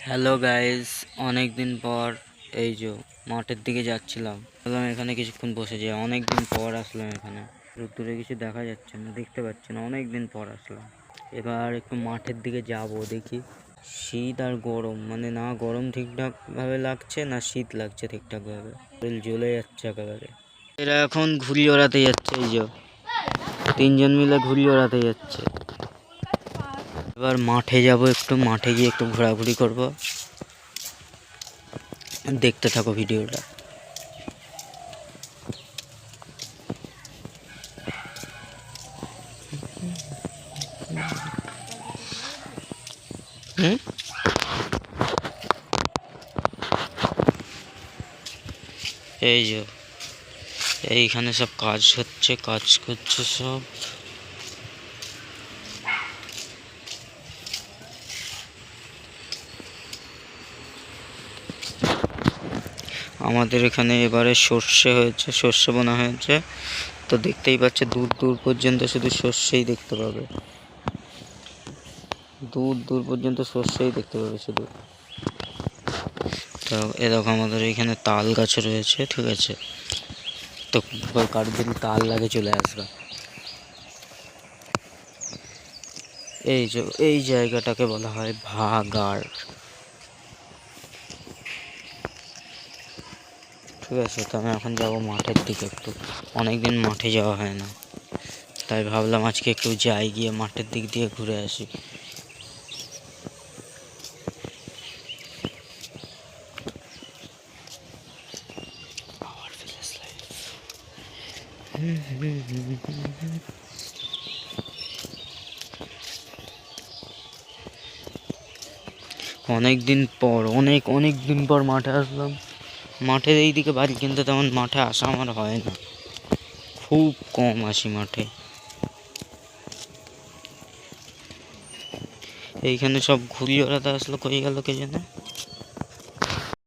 Hello guys, অনেক দিন পর এই যে মাঠের দিকে যাচ্ছিলাম, ভাবলাম এখানে কিছুক্ষণ বসে যাই। অনেক দিন পর আসলাম এখানে। দূরে কিছু দেখা যাচ্ছে না, দেখতে পাচ্ছি না, অনেক দিন পর আসলাম। এবার একটু মাঠের দিকে যাব, দেখি। শীত আর গরম, মানে না গরম ঠিকঠাক ভাবে লাগছে, না শীত লাগছে ঠিকঠাক ভাবে। শরীর জ্বলে যাচ্ছে একেবারে। এরা এখন ঘুড়ি ওড়াতে যাচ্ছে, এই যে তিনজন মিলে ঘুড়ি ওড়াতে যাচ্ছে। এবার মাঠে যাব, একটু মাঠে গিয়ে একটু ঘোরাঘুরি করব। দেখতে থাকো ভিডিওটা। এই যে এইখানে সব কাজ হচ্ছে, কাজ করছে সব। আমাদের এখানে এবারে সর্ষে হয়েছে, সর্ষে বোনা হয়েছে। তো দেখতেই পাচ্ছে, দূর দূর পর্যন্ত শুধু সর্ষেই দেখতে পাবে। দূর দূর পর্যন্ত সর্ষেই দেখতে পাবে শুধু। তো এরকম আমাদের এখানে তাল গাছ রয়েছে, ঠিক আছে। তো কারোর যদি তাল লাগে চলে আসবে। এই যে এই জায়গাটাকে বলা হয় ভাগাড়, ঠিক আছে। তো আমি এখন যাবো মাঠের দিকে একটু। অনেকদিন মাঠে যাওয়া হয় না, তাই ভাবলাম আজকে একটু যাই, গিয়ে মাঠের দিক দিয়ে ঘুরে আসি। অনেক দিন পর, অনেক অনেক দিন পর মাঠে আসলাম। মাঠের এই দিকে বাড়ি, কিন্তু তেমন মাঠে আসা আমার হয় না, খুব কম আসি মাঠে। এইখানে সব ঘুড়ি ওড়াতে আসলো, কই গেল কে জানে।